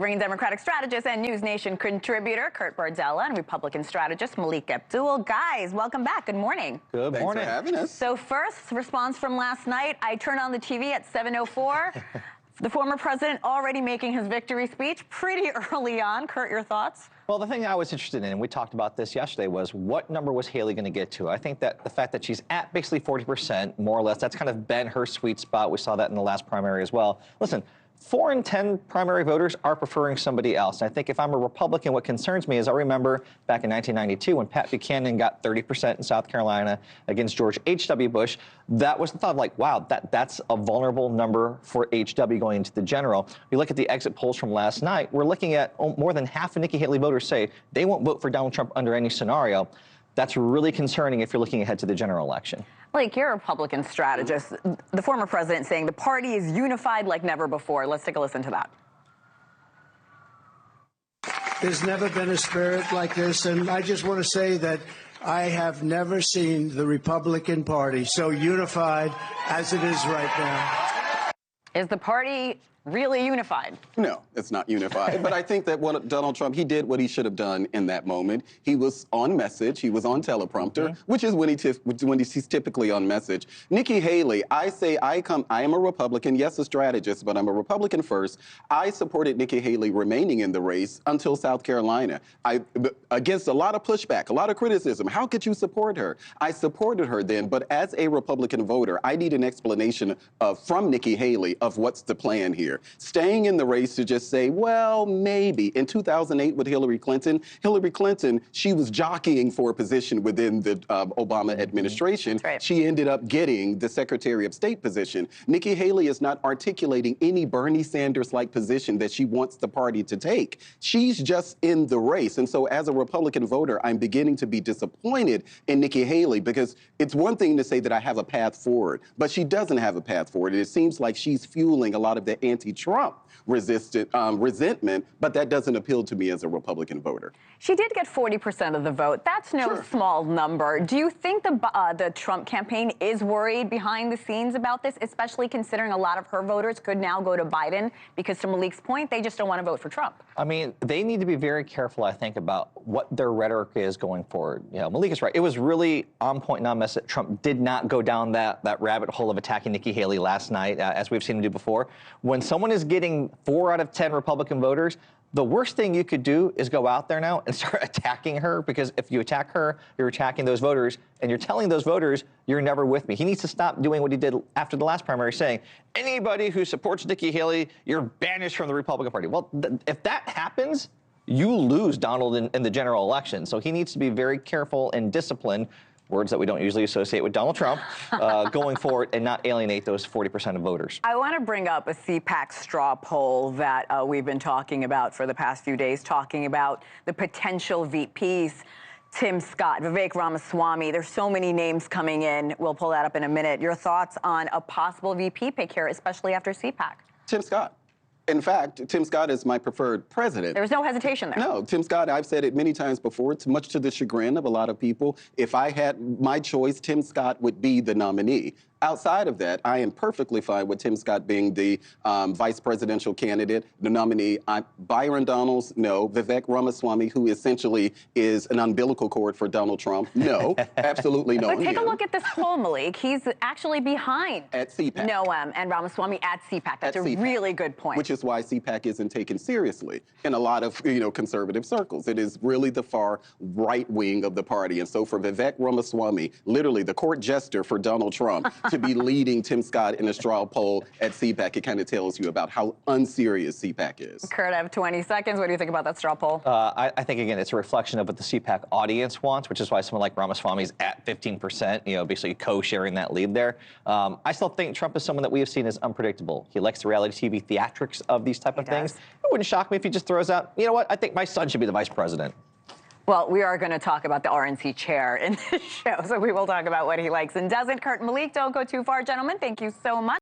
Bringing Democratic strategist and NewsNation contributor Kurt Bardella and Republican strategist Malik Abdul. Guys, welcome back. Good morning. Good morning. Thanks for having us. So first, response from last night. I turned on the TV at 7:04. The former president already making his victory speech pretty early on. Kurt, your thoughts? Well, the thing I was interested in, and we talked about this yesterday, was what number was Haley going to get to? I think that the fact that she's at basically 40%, more or less, that's kind of been her sweet spot. We saw that in the last primary as well. Listen, 4 in 10 primary voters are preferring somebody else. And I think if I'm a Republican, what concerns me is I remember back in 1992 when Pat Buchanan got 30% in South Carolina against George H.W. Bush. That was the thought of like, wow, that's a vulnerable number for H.W. going into the general. You look at the exit polls from last night, we're looking at more than half of Nikki Haley voters say they won't vote for Donald Trump under any scenario. That's really concerning if you're looking ahead to the general election. Like, you're a Republican strategist. The former president saying the party is unified like never before. Let's take a listen to that. There's never been a spirit like this, and I just want to say that I have never seen the Republican Party so unified as it is right now. Is the party really unified? No, it's not unified. But I think that Donald Trump, he did what he should have done in that moment. He was on message. He was on teleprompter, which is when he's typically on message. Nikki Haley, I am a Republican, yes, a strategist, but I'm a Republican first. I supported Nikki Haley remaining in the race until South Carolina. Against a lot of pushback, a lot of criticism. How could you support her? I supported her then, but as a Republican voter, I need an explanation from Nikki Haley of what's the plan here. Staying in the race to just say, well, maybe. In 2008 with Hillary Clinton, she was jockeying for a position within the Obama administration. Right. She ended up getting the Secretary of State position. Nikki Haley is not articulating any Bernie Sanders-like position that she wants the party to take. She's just in the race. And so as a Republican voter, I'm beginning to be disappointed in Nikki Haley because it's one thing to say that I have a path forward, but she doesn't have a path forward. And it seems like she's fueling a lot of the anti-Trump resentment, but that doesn't appeal to me as a Republican voter. She did get 40% of the vote. That's no small number. Do you think the Trump campaign is worried behind the scenes about this, especially considering a lot of her voters could now go to Biden because, to Malik's point, they just don't want to vote for Trump? I mean, they need to be very careful, I think, about what their rhetoric is going forward. You know, Malik is right. It was really on point and on message. Trump did not go down that rabbit hole of attacking Nikki Haley last night, as we've seen him do before. When someone is getting 4 out of 10 Republican voters, the worst thing you could do is go out there now and start attacking her, because if you attack her, you're attacking those voters, and you're telling those voters you're never with me. He needs to stop doing what he did after the last primary, saying anybody who supports Nikki Haley, you're banished from the Republican Party. Well, if that happens, you lose Donald in the general election. So he needs to be very careful and disciplined, words that we don't usually associate with Donald Trump, going forward, and not alienate those 40% of voters. I want to bring up a CPAC straw poll that we've been talking about for the past few days, talking about the potential VPs. Tim Scott, Vivek Ramaswamy, there's so many names coming in. We'll pull that up in a minute. Your thoughts on a possible VP pick here, especially after CPAC? Tim Scott. In fact, Tim Scott is my preferred president. There was no hesitation there. No, Tim Scott, I've said it many times before, it's much to the chagrin of a lot of people. If I had my choice, Tim Scott would be the nominee. Outside of that, I am perfectly fine with Tim Scott being the vice presidential candidate, the nominee. Byron Donalds, no. Vivek Ramaswamy, who essentially is an umbilical cord for Donald Trump, no. Absolutely no. But take a look at this poll, Malik. He's actually behind at CPAC. Noam and Ramaswamy at CPAC. That's a really good point. Which is why CPAC isn't taken seriously in a lot of conservative circles. It is really the far right wing of the party. And so for Vivek Ramaswamy, literally the court jester for Donald Trump, to be leading Tim Scott in a straw poll at CPAC, it kind of tells you about how unserious CPAC is. Kurt, I have 20 seconds. What do you think about that straw poll? I think, again, it's a reflection of what the CPAC audience wants, which is why someone like Ramaswamy is at 15%, basically co-sharing that lead there. I still think Trump is someone that we have seen as unpredictable. He likes the reality TV theatrics of these type of things. It wouldn't shock me if he just throws out, you know what, I think my son should be the vice president. Well, we are going to talk about the RNC chair in this show, so we will talk about what he likes and doesn't. Kurt and Malik, don't go too far, gentlemen. Thank you so much.